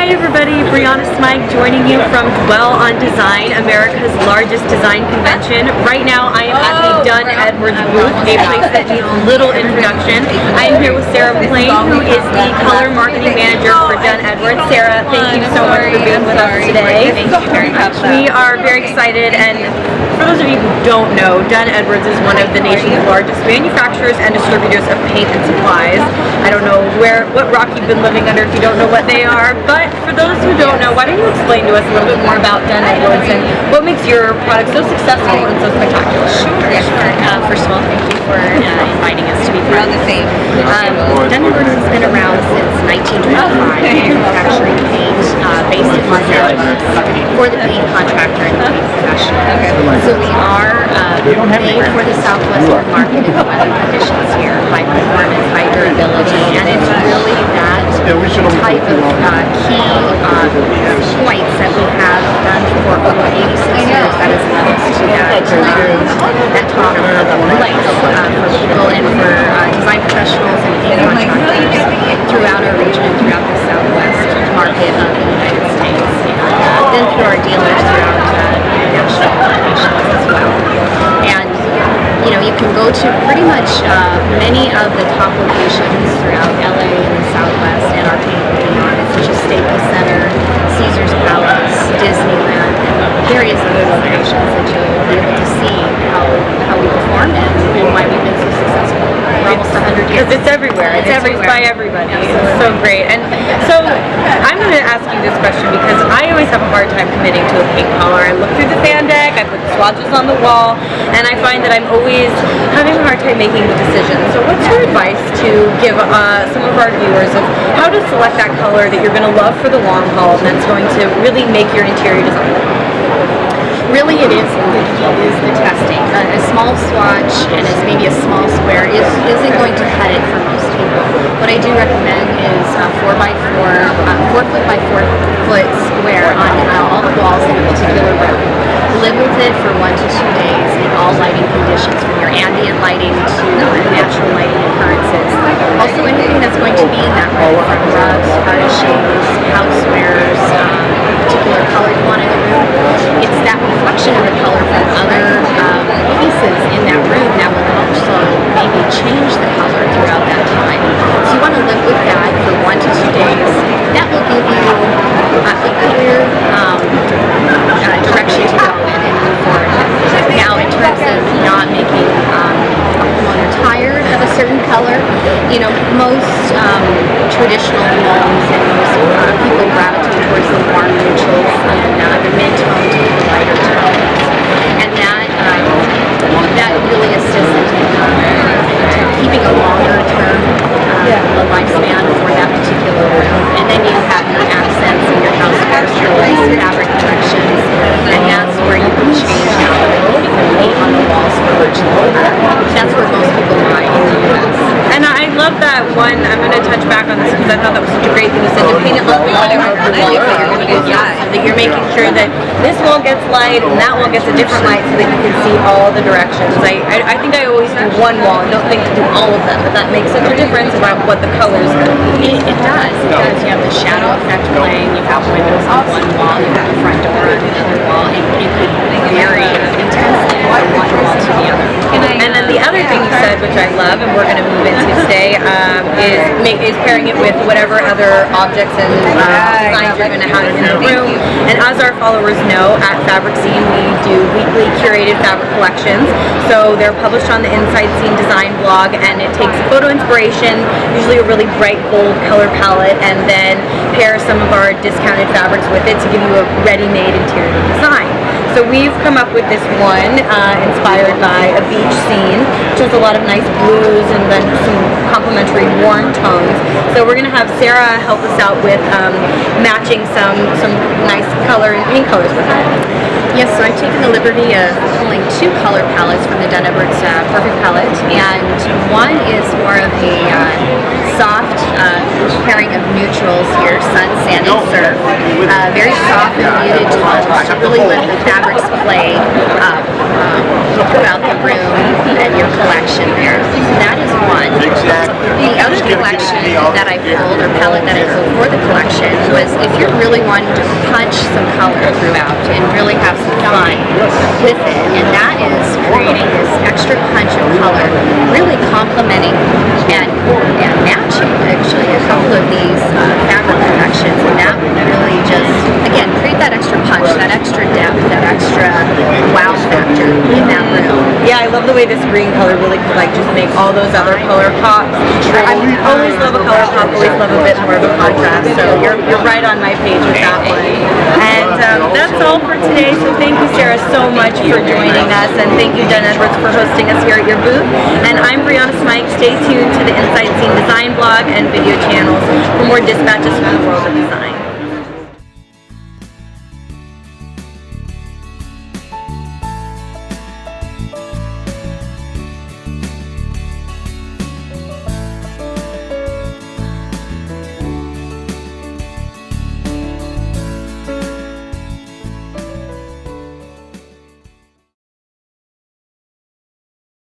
Hi everybody, Brianna Smyke joining you from Dwell on Design, America's largest design convention. Right now I am at the Dunn Edwards booth, a place that needs little introduction. I am here with Sarah McLean, who is the color marketing manager for Dunn Edwards. Sarah, thank you so much for being with us today. Thank you very much. We are very excited, and for those of you who don't know, Dunn Edwards is one of the nation's largest manufacturers and distributors of paint and supplies. I don't know what rock you've been living under if you don't know what they are, but for those who don't know, why don't you explain to us a little bit more about Dunn Edwards and what makes your product so successful and so spectacular? Sure. First of all, thank you for inviting us to be part of the thing. Dunn Edwards has been around since 1925, manufacturing paint based in Southwest for the paint contractor and the paint professional. So we are made for the Southwestern market and the weather conditions here, high performance, high durability, and it's really that type of key points that we have done for over 86 years that has led us to that top of the place for people and for design professionals and paint contractors throughout our region and throughout the Southwest market of the United States, and then through our dealers throughout international locations as well. And you can go to pretty much many of the top locations throughout LA and the Southwest, and our paint will be on it, such as Staples Center, Caesars Palace, Disneyland, and various other locations that you'll be able to see how we perform and why we've been so successful for almost 100 years. Because it's everywhere. It's everywhere. By everybody. Absolutely. It's so great. And so I'm going to ask you this question because I always have a hard time committing to a paint color. I look through the fan deck, I put the swatches on the wall, and I find that I'm always having a hard time making the decision. So what's your advice to give some of our viewers of how to select that color that you're going to love for the long haul and that's going to really make your interior design? Really, the key is the testing. A small swatch and maybe a small square isn't going to cut it for most people. What I do recommend is a 4 foot by 4 foot square on all the walls in a particular room. Live with it for 1 to 2 days in all lighting conditions, from your ambient lighting to natural lighting occurrences. Also, anything that's going to be in that room, from rugs, furnishings, housewares, particular color you want in the room. It's that reflection of the color from other pieces in that room that will also maybe change the color throughout that time. So you want to live with that for 1 to 2 days. That will give you a clear direction to go in and move forward. Now, in terms of not making a homeowner tired of a certain color, most traditional homes and most people gravitate towards the warm neutrals and the mid-tone to the lighter tones, and that really assists in keeping a longer term lifespan for that particular room. And then you have your accents in your house, your fabric corrections, and that's where you can change out the paint on the walls for virtually. That's where most people buy in the U.S. And I love that one. I'm going to touch back on this because I thought that was such a great thing. You said to paint it on the wall that you're going to use. That you're making sure that this wall gets light and that wall gets a different light so that you can see all the directions. I think I always do one wall and don't think to do all of them, but that makes such a difference about what the color is going to be. It does. You have the shadow effect playing. You have windows on one wall. You have the front door on the other wall. It could vary intensely from one wall to the other. And then the other thing you said, which I love, and we're going to move into today, is pairing it with whatever other objects and designs you're going to have in the room. And as our followers know, at InsideSeen we do weekly curated fabric collections. So they're published on the InsideSeen design blog, and it takes photo inspiration, usually a really bright, bold color palette, and then pair some of our discounted fabrics with it to give you a ready-made interior design. So we've come up with this one inspired by a beach scene, which has a lot of nice blues and then some complementary warm tones. So we're going to have Sarah help us out with matching some nice color and paint colors with it. Yes, so I've taken the liberty of pulling 2 color palettes from the Dunn Edwards Perfect Palette, and one is more of a soft pairing of neutrals here, sun, sand, and surf. Very soft and muted tones to really let the fabrics play throughout the room and your collection there. That is one. The other collection that I pulled, or palette that I pulled for the collection, was if you're really wanting to punch some color throughout and really have some fun with it, and that is creating this extra punch of color, really complementing and matching actually a couple of these fabric collections, and that would really just, again, create that extra punch, that extra depth, that extra wow factor in that room. Yeah, I love the way this green color really could like just make all those other color pops. I always love a color pop, always love a bit more of a contrast. So you're right on my page with that one. And that's all for today. So thank you, Sarah, so much for joining us, and thank you, Dunn Edwards, for hosting us here at your booth. And I'm Brianna Smike. Stay tuned to the Inside Scene Design blog and video channels for more dispatches from the world of design.